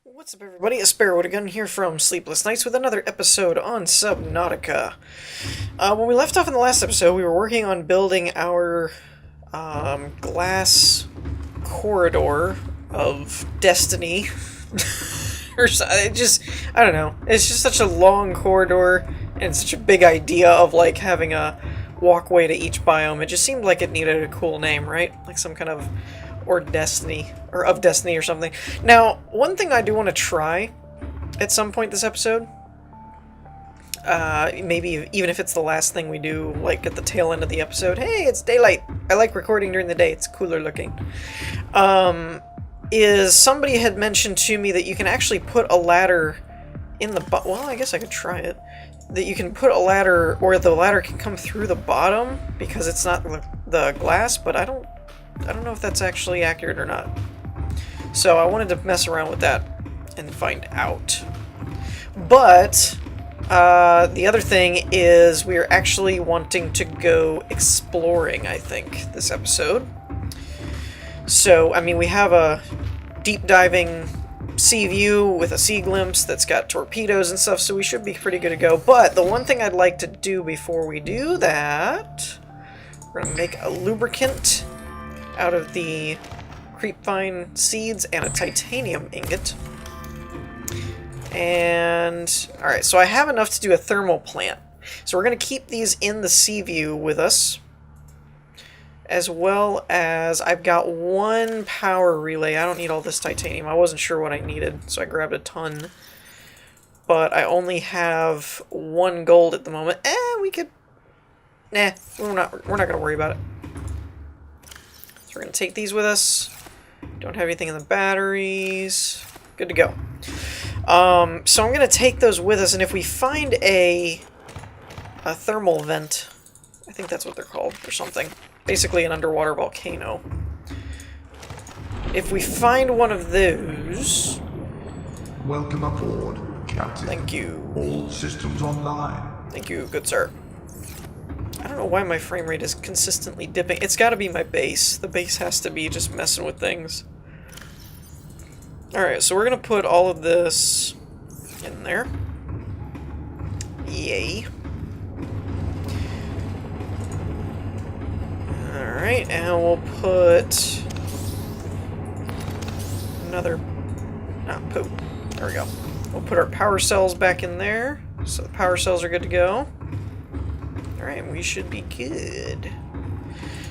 What's up, everybody? A Sparrow with a Gun here from Sleepless Nights with another episode on Subnautica. When we left off in the last episode, we were working on building our glass corridor of destiny. I don't know. It's just such a long corridor and such a big idea of like having a walkway to each biome. It just seemed like it needed a cool name, right? Like some kind of of destiny or something. Now, one thing I do want to try at some point this episode, maybe even if it's the last thing we do, like at the tail end of the episode. Hey, it's daylight. I like recording during the day. It's cooler looking. Is somebody had mentioned to me that you can actually put a ladder in the well, I guess I could try it. That you can put a ladder, or the ladder can come through the bottom because it's not the glass, but I don't know if that's actually accurate or not. So I wanted to mess around with that and find out. But the other thing is we're actually wanting to go exploring, I think, this episode. So, I mean, we have a deep diving sea view with a sea glimpse that's got torpedoes and stuff, so we should be pretty good to go. But the one thing I'd like to do before we do that, we're going to make a lubricant out of the creepvine seeds and a titanium ingot. And, alright, so I have enough to do a thermal plant. So we're going to keep these in the sea view with us. As well as I've got one power relay. I don't need all this titanium. I wasn't sure what I needed, so I grabbed a ton. But I only have one gold at the moment. We could... Nah, we're not going to worry about it. So we're going to take these with us. Don't have anything in the batteries. Good to go. So I'm going to take those with us, and if we find a thermal vent, I think that's what they're called, or something. Basically an underwater volcano. If we find one of those... Welcome aboard, Captain. Thank you. All systems online. Thank you, good sir. I don't know why my frame rate is consistently dipping. It's got to be my base. The base has to be just messing with things. Alright, so we're going to put all of this in there. Yay. Alright, and we'll put another... poop. There we go. We'll put our power cells back in there. So the power cells are good to go. Alright, we should be good.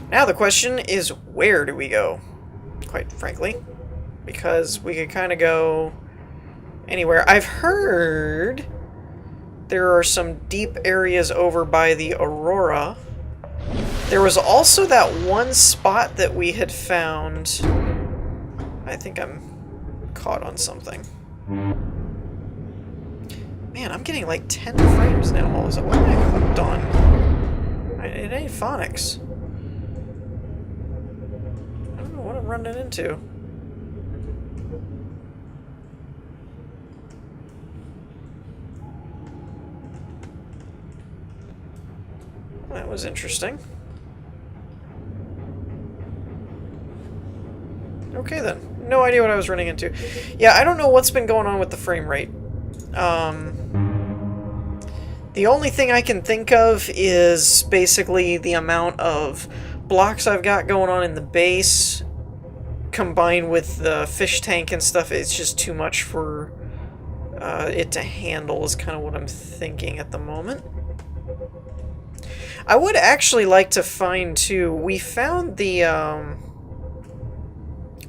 Now the question is, where do we go? Quite frankly. Because we could kind of go anywhere. I've heard there are some deep areas over by the Aurora. There was also that one spot that we had found. I think I'm caught on something. Man, I'm getting like 10 frames now. What am I hooked on? It ain't phonics. I don't know what I'm running into. That was interesting. Okay then. No idea what I was running into. Yeah, I don't know what's been going on with the frame rate. The only thing I can think of is basically the amount of blocks I've got going on in the base combined with the fish tank and stuff. It's just too much for it to handle is kind of what I'm thinking at the moment. I would actually like to find, too, we found the,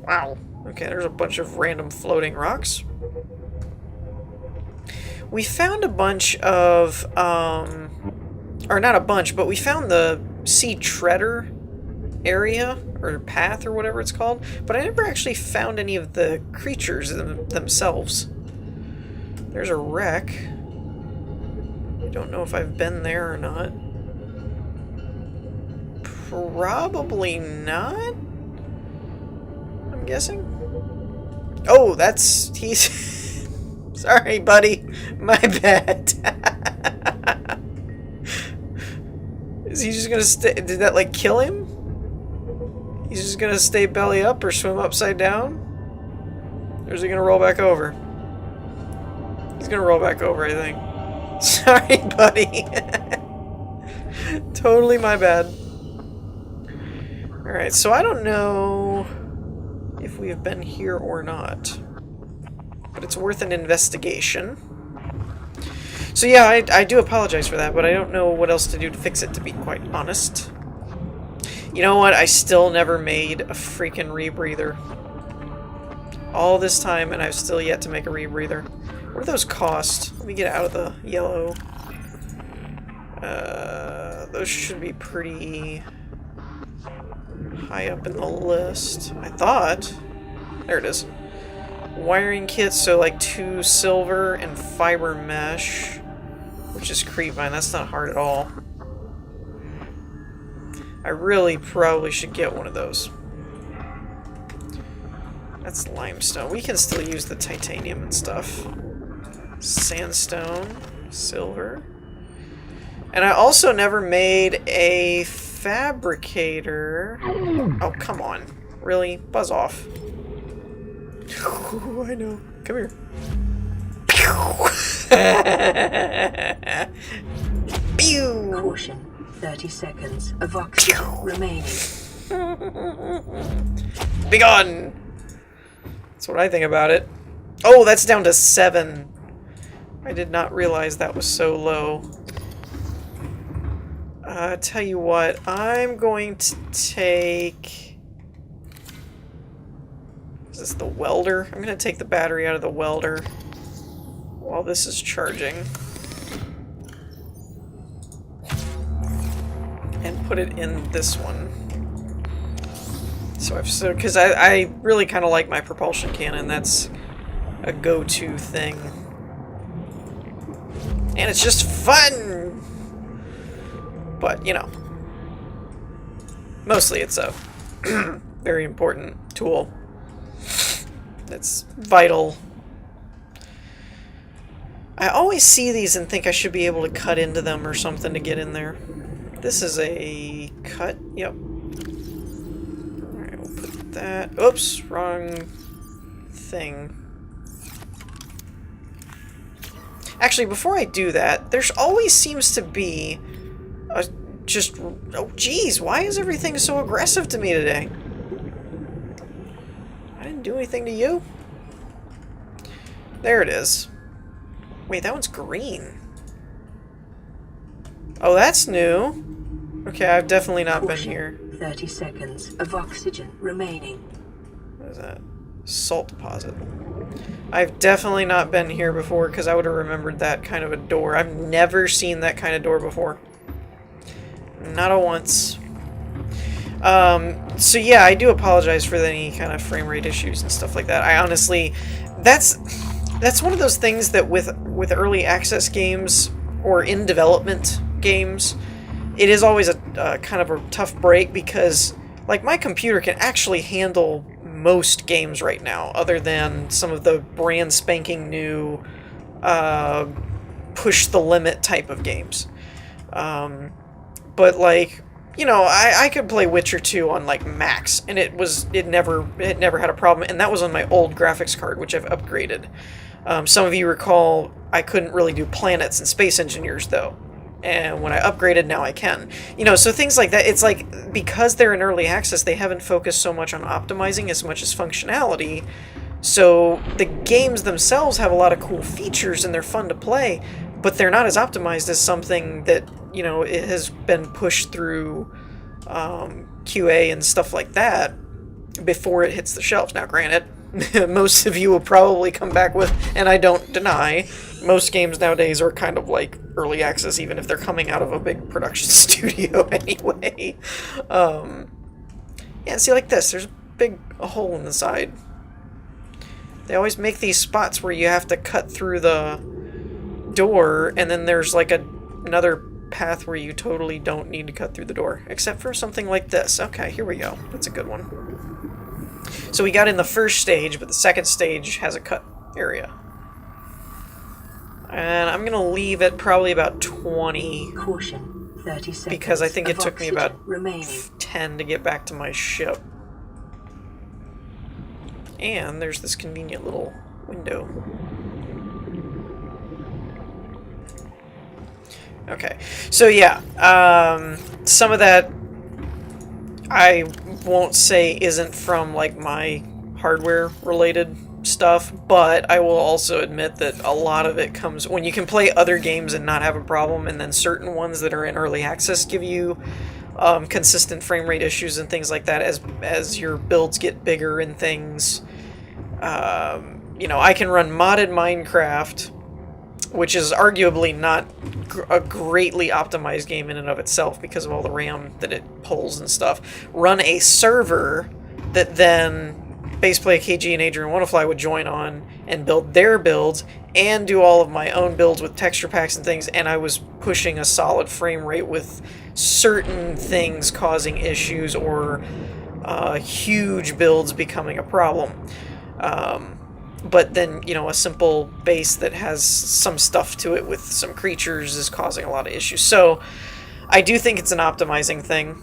wow. Okay, there's a bunch of random floating rocks. We found a bunch of, or not a bunch, but we found the sea treader area, or path, or whatever it's called, but I never actually found any of the creatures themselves. There's a wreck. I don't know if I've been there or not. Probably not? I'm guessing? Oh, he's... Sorry, buddy. My bad. Is he just gonna stay... Did that, like, kill him? He's just gonna stay belly up or swim upside down? Or is he gonna roll back over? He's gonna roll back over, I think. Sorry, buddy. Totally my bad. Alright, so I don't know if we have been here or not. But it's worth an investigation. So yeah, I do apologize for that, but I don't know what else to do to fix it, to be quite honest. You know what? I still never made a freaking rebreather. All this time, and I've still yet to make a rebreather. What do those cost? Let me get out of the yellow. Those should be pretty high up in the list. I thought. There it is. Wiring kits, so like 2 silver and fiber mesh, which is creepvine. That's not hard at all. I really probably should get one of those. That's limestone. We can still use the titanium and stuff. Sandstone, silver. And I also never made a fabricator. Oh, come on. Really? Buzz off. Ooh, I know. Come here. Pew! Caution. 30 seconds of oxygen remaining. Be gone! That's what I think about it. Oh, that's down to 7. I did not realize that was so low. Tell you what, I'm going to take... Is this the welder? I'm going to take the battery out of the welder while this is charging. And put it in this one. So because I really kind of like my propulsion cannon. That's a go-to thing. And it's just fun! But, you know. Mostly it's a very important tool. It's vital. I always see these and think I should be able to cut into them or something to get in there. This is a cut. Yep. Alright, we'll put that. Oops, wrong thing. Actually, before I do that, there always seems to be a just... Oh, geez, why is everything so aggressive to me today? I didn't do anything to you. There it is. Wait, that one's green. Oh, that's new. Okay, I've definitely not been here. 30 seconds of oxygen remaining. What is that? Salt deposit. I've definitely not been here before because I would have remembered that kind of a door. I've never seen that kind of door before. Not a once. So yeah, I do apologize for any kind of frame rate issues and stuff like that. I honestly... That's one of those things that with early access games or in development games, it is always a kind of a tough break because, like, my computer can actually handle most games right now, other than some of the brand spanking new push the limit type of games. But like, you know, I could play Witcher 2 on like max, and it never had a problem, and that was on my old graphics card, which I've upgraded. Some of you recall I couldn't really do planets and space engineers though. And when I upgraded, now I can. You know, so things like that, it's like, because they're in early access, they haven't focused so much on optimizing as much as functionality. So the games themselves have a lot of cool features and they're fun to play, but they're not as optimized as something that, you know, it has been pushed through QA and stuff like that before it hits the shelves. Now, granted, most of you will probably come back with, and I don't deny, most games nowadays are kind of like early access, even if they're coming out of a big production studio anyway. Yeah, see, like this, there's a hole in the side. They always make these spots where you have to cut through the door, and then there's like another path where you totally don't need to cut through the door, except for something like this. Okay, here we go. That's a good one. So we got in the first stage, but the second stage has a cut area. And I'm going to leave it probably about 20. Caution, 30 seconds because I think it took me about remaining. 10 to get back to my ship. And there's this convenient little window. Okay. So yeah, some of that I won't say isn't from like my hardware related stuff, but I will also admit that a lot of it comes when you can play other games and not have a problem, and then certain ones that are in early access give you consistent frame rate issues and things like that as your builds get bigger and things. You know, I can run modded Minecraft, which is arguably not a greatly optimized game in and of itself because of all the RAM that it pulls and stuff, run a server that then Baseplay, KG, and Adrian Wannafly would join on and build their builds and do all of my own builds with texture packs and things, and I was pushing a solid frame rate with certain things causing issues or huge builds becoming a problem. But then, you know, a simple base that has some stuff to it with some creatures is causing a lot of issues. So, I do think it's an optimizing thing.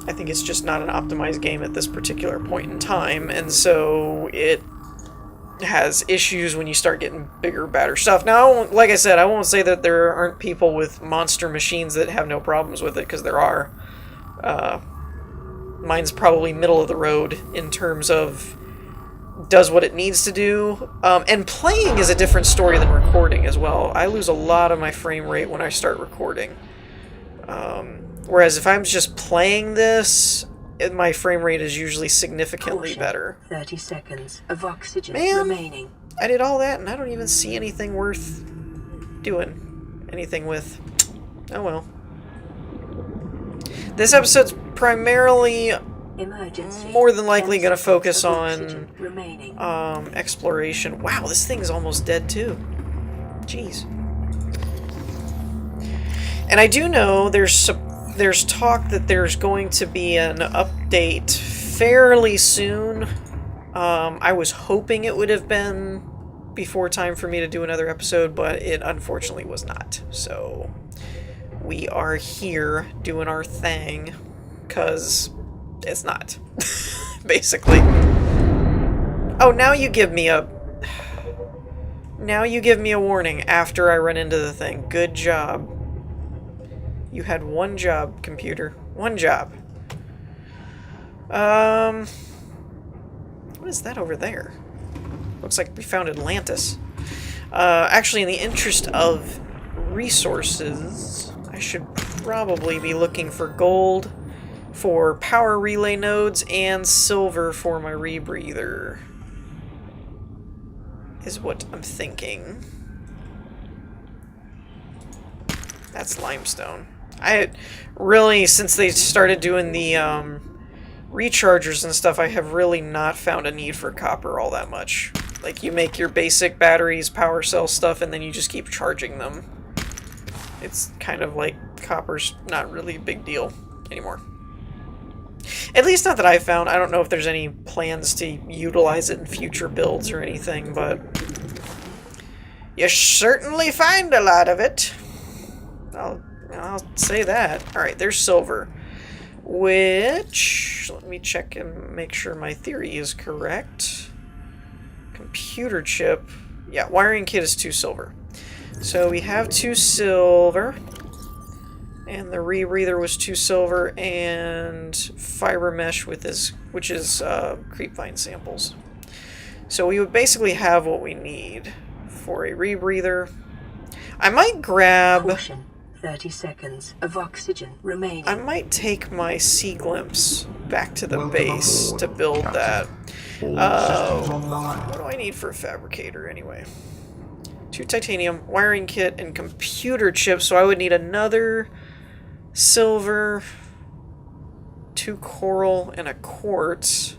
I think it's just not an optimized game at this particular point in time, and so it has issues when you start getting bigger, badder stuff. Now, like I said, I won't say that there aren't people with monster machines that have no problems with it, because there are. Mine's probably middle of the road in terms of does what it needs to do. And playing is a different story than recording as well. I lose a lot of my frame rate when I start recording. Whereas if I'm just playing this, my frame rate is usually significantly better. 30 seconds of oxygen Man, remaining. I did all that and I don't even see anything worth doing anything with. Oh well. This episode's primarily Emergency. more than likely going to 10 focus seconds of on oxygen remaining. exploration. Wow, this thing's almost dead too. Jeez. And I do know there's talk that there's going to be an update fairly soon. I was hoping it would have been before time for me to do another episode, but it unfortunately was not. So we are here doing our thing because it's not. Basically. Oh, now you give me a warning after I run into the thing. Good job. You had one job, computer. One job. What is that over there? Looks like we found Atlantis. Actually, in the interest of resources, I should probably be looking for gold for power relay nodes and silver for my rebreather. Is what I'm thinking. That's limestone. I really, since they started doing the rechargers and stuff, I have really not found a need for copper all that much. Like, you make your basic batteries, power cell stuff, and then you just keep charging them. It's kind of like copper's not really a big deal anymore. At least not that I've found. I don't know if there's any plans to utilize it in future builds or anything, but you certainly find a lot of it. I'll say that. Alright, there's silver. Which, let me check and make sure my theory is correct. Computer chip. Yeah, wiring kit is 2 silver. So we have 2 silver. And the rebreather was 2 silver. And fiber mesh with this, which is creepvine samples. So we would basically have what we need for a rebreather. I might grab... Caution. 30 seconds of oxygen remaining. I might take my sea glimpse back to the Welcome base aboard, to build Captain. that. All systems online. What do I need for a fabricator anyway? 2 titanium, wiring kit, and computer chips, so I would need another silver, 2 coral, and a quartz.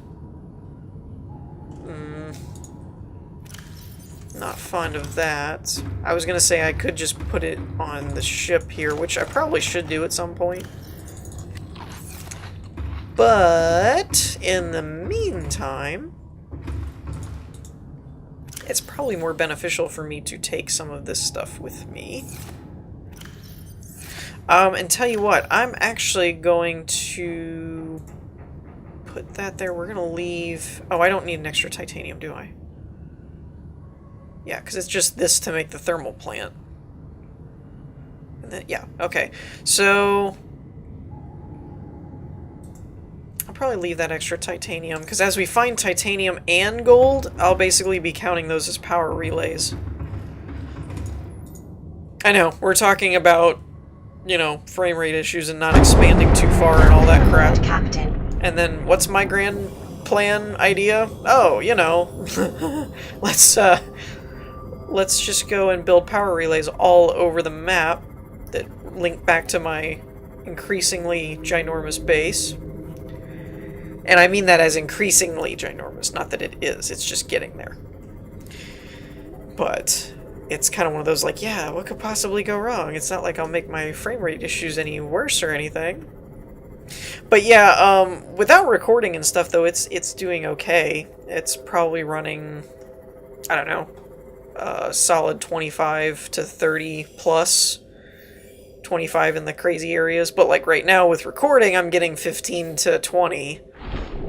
Not fond of that. I was gonna say I could just put it on the ship here, which I probably should do at some point. But in the meantime, it's probably more beneficial for me to take some of this stuff with me. And tell you what, I'm actually going to put that there. We're gonna leave... Oh, I don't need an extra titanium, do I? Yeah, because it's just this to make the thermal plant. Yeah, okay. So I'll probably leave that extra titanium, because as we find titanium and gold, I'll basically be counting those as power relays. I know, we're talking about, you know, frame rate issues and not expanding too far and all that crap. Captain. And then, what's my grand plan idea? Oh, you know, let's just go and build power relays all over the map that link back to my increasingly ginormous base. And I mean that as increasingly ginormous, not that it is, it's just getting there. But it's kind of one of those like, yeah, what could possibly go wrong? It's not like I'll make my frame rate issues any worse or anything. But yeah, without recording and stuff though, it's doing okay. It's probably running, I don't know, solid 25 to 30 plus. 25 in the crazy areas, but like right now with recording, I'm getting 15 to 20.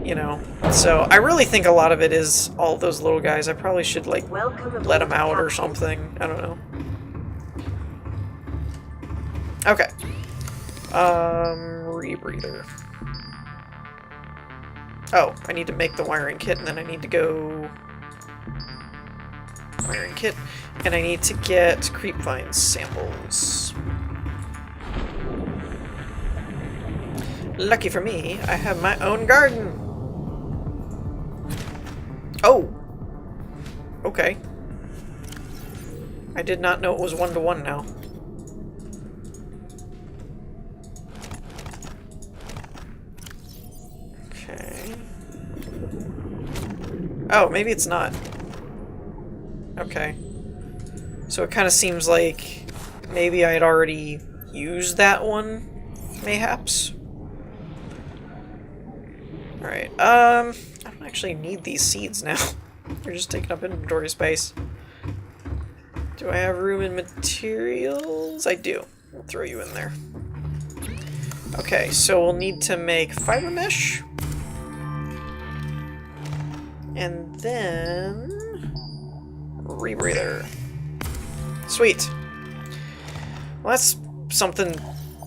You know, so I really think a lot of it is all those little guys. I probably should, like, let them out or something. I don't know. Okay. Rebreather. Oh, I need to make the wiring kit, and then I need to go... Wiring kit. And I need to get creepvine samples. Lucky for me, I have my own garden! Oh! Okay. I did not know it was 1-to-1 now. Okay. Oh, maybe it's not. Okay. So it kind of seems like maybe I had already used that one, mayhaps? Alright, I don't actually need these seeds now. They're just taking up inventory space. Do I have room in materials? I do. We'll throw you in there. Okay, so we'll need to make fiber mesh. And then... rebreather. Sweet. Well, that's something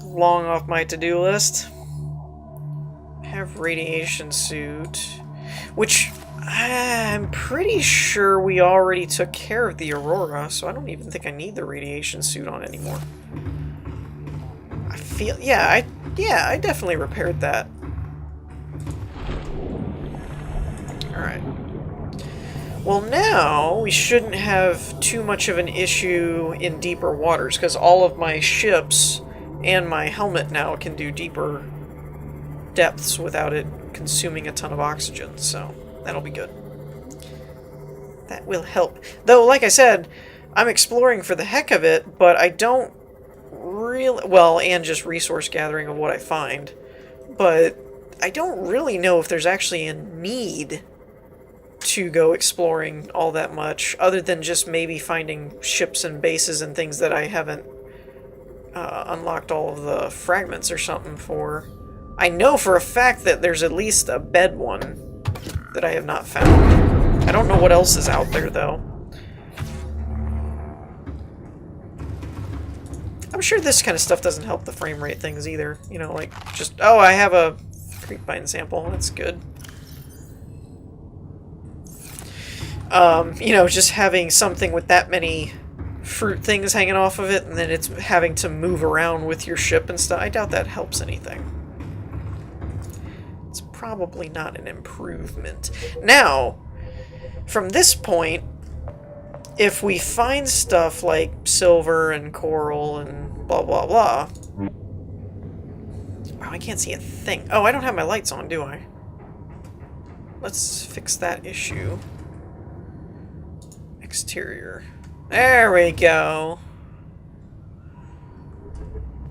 long off my to-do list. Have radiation suit, which I'm pretty sure we already took care of the Aurora, so I don't even think I need the radiation suit on anymore. I feel, yeah, I definitely repaired that. Alright. Well, now we shouldn't have too much of an issue in deeper waters, because all of my ships and my helmet now can do deeper depths without it consuming a ton of oxygen, so that'll be good. That will help. Though, like I said, I'm exploring for the heck of it, but I don't really... well, and just resource gathering of what I find. But I don't really know if there's actually a need to go exploring all that much, other than just maybe finding ships and bases and things that I haven't unlocked all of the fragments or something for. I know for a fact that there's at least a bed one that I have not found. I don't know what else is out there, though. I'm sure this kind of stuff doesn't help the frame rate things either. You know, like, just, oh, I have a creepvine sample. That's good. You know, just having something with that many fruit things hanging off of it, and then it's having to move around with your ship and stuff. I doubt that helps anything. It's probably not an improvement. Now, from this point, if we find stuff like silver and coral and blah blah blah... Wow, I can't see a thing. Oh, I don't have my lights on, do I? Let's fix that issue. Exterior. There we go.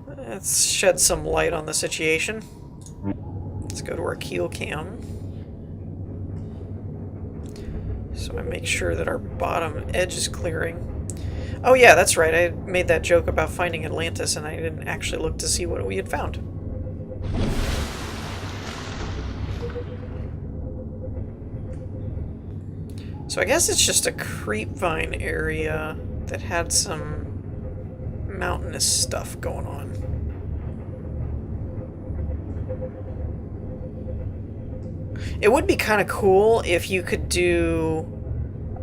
Let's shed some light on the situation. Let's go to our keel cam. So I make sure that our bottom edge is clearing. Oh yeah, that's right. I made that joke about finding Atlantis and I didn't actually look to see what we had found. So I guess it's just a creepvine area that had some mountainous stuff going on. It would be kind of cool if you could do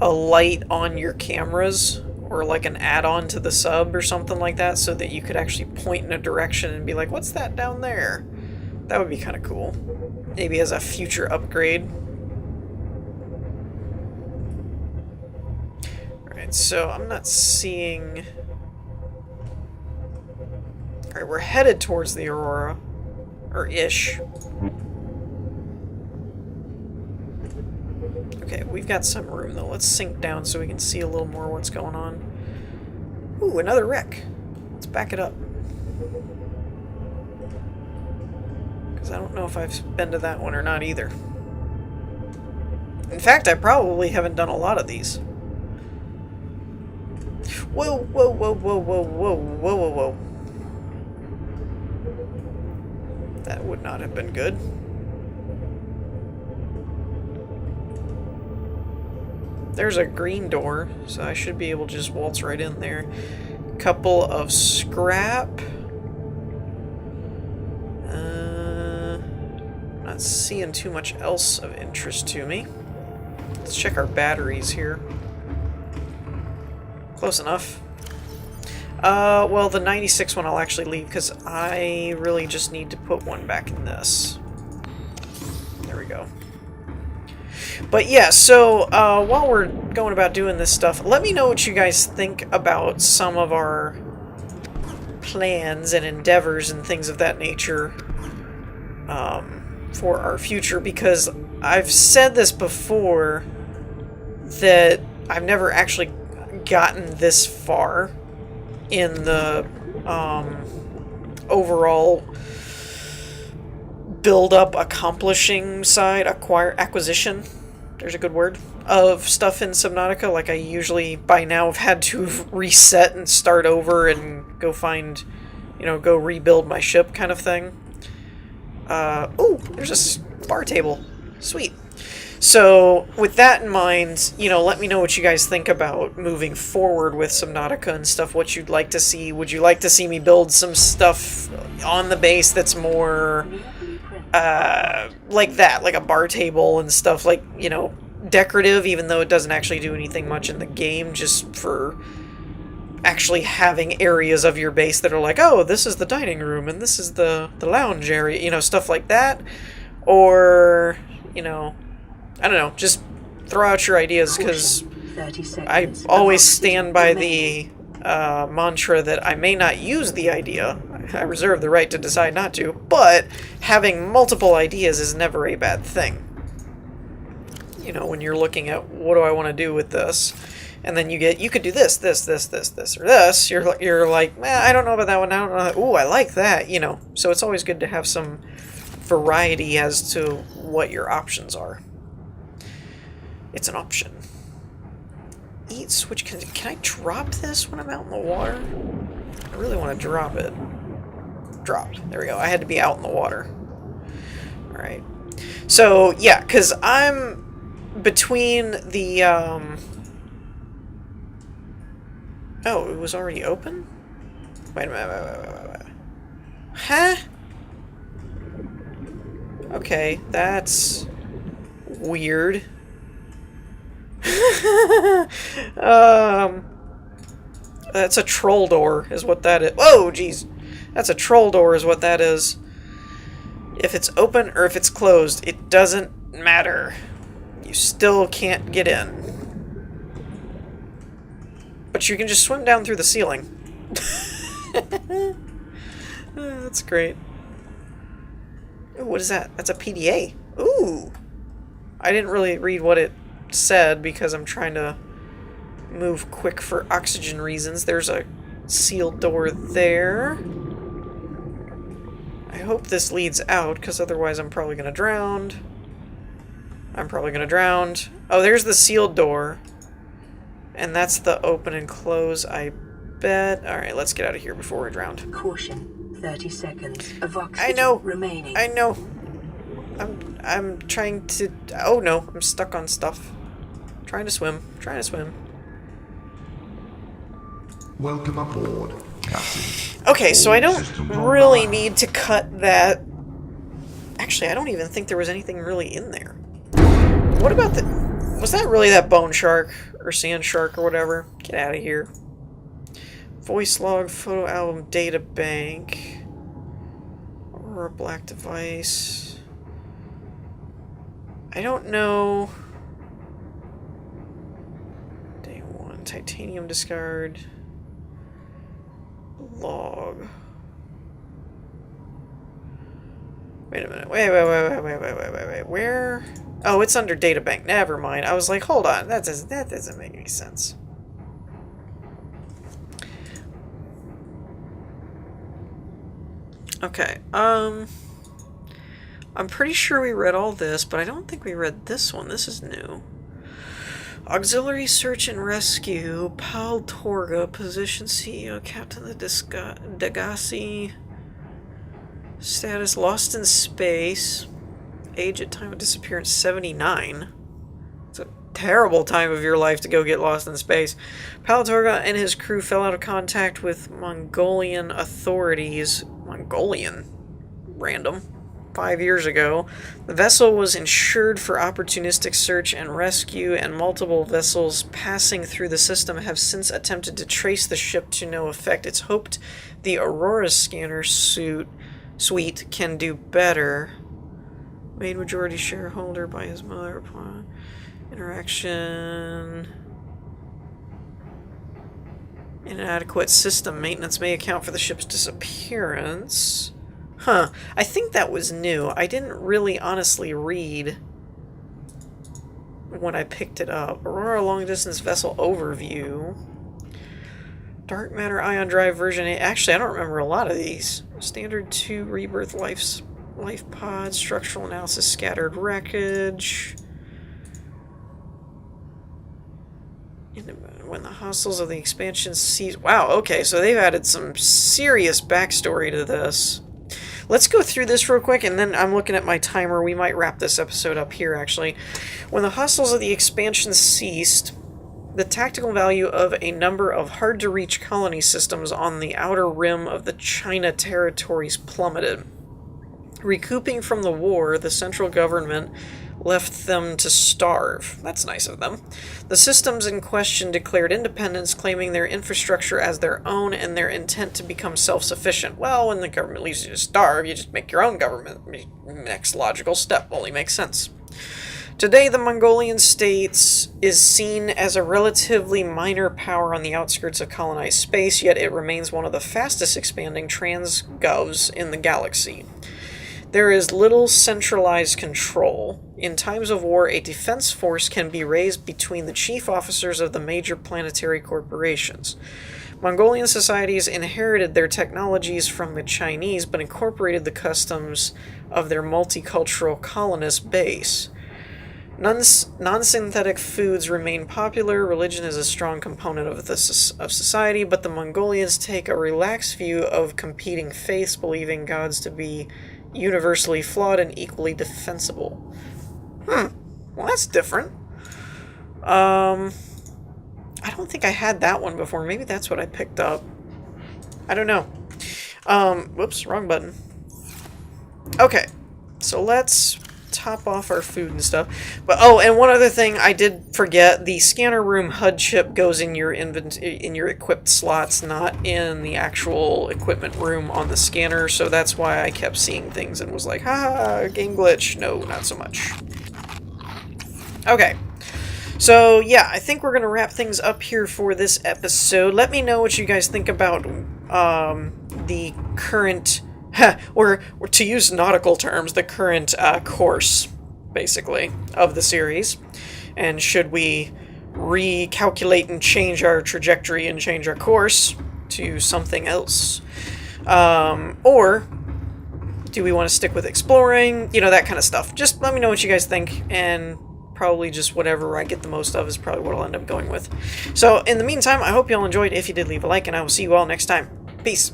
a light on your cameras, or like an add-on to the sub or something like that, so that you could actually point in a direction and be like, what's that down there? That would be kind of cool. Maybe as a future upgrade. Alright, so I'm not seeing... Alright, we're headed towards the Aurora. Or ish. Okay, we've got some room though. Let's sink down so we can see a little more what's going on. Ooh, another wreck. Let's back it up. Because I don't know if I've been to that one or not either. In fact, I probably haven't done a lot of these. Whoa, whoa, whoa, whoa, whoa, whoa, whoa, whoa, whoa. That would not have been good. There's a green door, so I should be able to just waltz right in there. Couple of scrap. Not seeing too much else of interest to me. Let's check our batteries here. Close enough. Well, the 96 one I'll actually leave, because I really just need to put one back in this. There we go. But yeah, so while we're going about doing this stuff, let me know what you guys think about some of our plans and endeavors and things of that nature for our future, because I've said this before that I've never actually gotten this far in the overall build-up, accomplishing side, acquisition. There's a good word, of stuff in Subnautica. Like, I usually, by now, have had to reset and start over and go find, you know, go rebuild my ship kind of thing. Oh, there's a bar table. Sweet. So, with that in mind, you know, let me know what you guys think about moving forward with Subnautica and stuff, what you'd like to see. Would you like to see me build some stuff on the base that's more... like that, like a bar table and stuff, like, you know, decorative, even though it doesn't actually do anything much in the game, just for actually having areas of your base that are like, oh, this is the dining room, and this is the lounge area, you know, stuff like that. Or, you know, I don't know, just throw out your ideas, because I always stand by the mantra that I may not use the idea. I reserve the right to decide not to, but having multiple ideas is never a bad thing. You know, when you're looking at what do I want to do with this, and then you could do this, this, this, this, this, or this. You're like, I don't know about that one. I don't know. Ooh, I like that. You know, so it's always good to have some variety as to what your options are. It's an option. Eat switch. Can I drop this when I'm out in the water? I really want to drop it. Dropped. There we go. I had to be out in the water. Alright. So, yeah, because I'm between the, Oh, it was already open? Wait a minute, wait. Huh? Okay, that's... weird. That's a troll door, is what that is. Whoa, jeez. That's a troll door, is what that is. If it's open or if it's closed, it doesn't matter. You still can't get in. But you can just swim down through the ceiling. That's great. Ooh, what is that? That's a PDA. Ooh! I didn't really read what it said because I'm trying to move quick for oxygen reasons. There's a sealed door there. I hope this leads out, because otherwise I'm probably going to drown. Oh, there's the sealed door. And that's the open and close, I bet. Alright, let's get out of here before we're drowned. Caution, 30 seconds of oxygen I know. remaining. I know. I'm trying to... Oh no, I'm stuck on stuff. Trying to swim. Welcome aboard. Captain. Okay, so I All don't systems really online. need to cut that. Actually, I don't even think there was anything really in there. What about the... Was that really that bone shark? Or sand shark or whatever? Get out of here. Voice log, photo album, data bank. Aurora black device. I don't know... Day 1. Titanium discard. Log. Wait a minute. Wait. Where? Oh, it's under data bank. Never mind. I was like, hold on. That doesn't make any sense. Okay. I'm pretty sure we read all this, but I don't think we read this one. This is new. Auxiliary Search and Rescue, Pal Torga, Position CEO, Captain of the Degasi, Status Lost in Space, Age at Time of Disappearance 79. It's a terrible time of your life to go get lost in space. Pal Torga and his crew fell out of contact with Mongolian authorities. Mongolian? Random. 5 years ago. The vessel was insured for opportunistic search and rescue, and multiple vessels passing through the system have since attempted to trace the ship to no effect. It's hoped the Aurora scanner suite can do better. Made majority shareholder by his mother upon interaction. Inadequate system maintenance may account for the ship's disappearance. Huh. I think that was new. I didn't really honestly read when I picked it up. Aurora Long Distance Vessel Overview. Dark Matter Ion Drive version 8. Actually, I don't remember a lot of these. Standard 2 Rebirth Life Pod. Structural Analysis Scattered Wreckage. When the hostiles of the expansion cease... Wow, okay, so they've added some serious backstory to this. Let's go through this real quick, and then I'm looking at my timer. We might wrap this episode up here, actually. When the hostiles of the expansion ceased, the tactical value of a number of hard-to-reach colony systems on the outer rim of the China territories plummeted. Recouping from the war, the central government left them to starve. That's nice of them. The systems in question declared independence, claiming their infrastructure as their own and their intent to become self-sufficient. Well, when the government leaves you to starve, you just make your own government. Next logical step. Only makes sense. Today, the Mongolian state is seen as a relatively minor power on the outskirts of colonized space, yet it remains one of the fastest expanding transgovs in the galaxy. There is little centralized control. In times of war, a defense force can be raised between the chief officers of the major planetary corporations. Mongolian societies inherited their technologies from the Chinese, but incorporated the customs of their multicultural colonist base. Non-synthetic foods remain popular. Religion is a strong component of society, but the Mongolians take a relaxed view of competing faiths, believing gods to be universally flawed and equally defensible. Well, that's different. I don't think I had that one before. Maybe that's what I picked up. I don't know. Whoops, wrong button. Okay, so let's top off our food and stuff. But oh, and one other thing I did forget: the scanner room HUD chip goes in your equipped slots, not in the actual equipment room on the scanner. So that's why I kept seeing things and was like, "Ha, game glitch." No, not so much. Okay. So, yeah, I think we're going to wrap things up here for this episode. Let me know what you guys think about the current, or to use nautical terms, the current course, basically, of the series. And should we recalculate and change our trajectory and change our course to something else? Or do we want to stick with exploring? You know, that kind of stuff. Just let me know what you guys think, and probably just whatever I get the most of is probably what I'll end up going with. So, in the meantime, I hope you all enjoyed. If you did, leave a like, and I will see you all next time. Peace.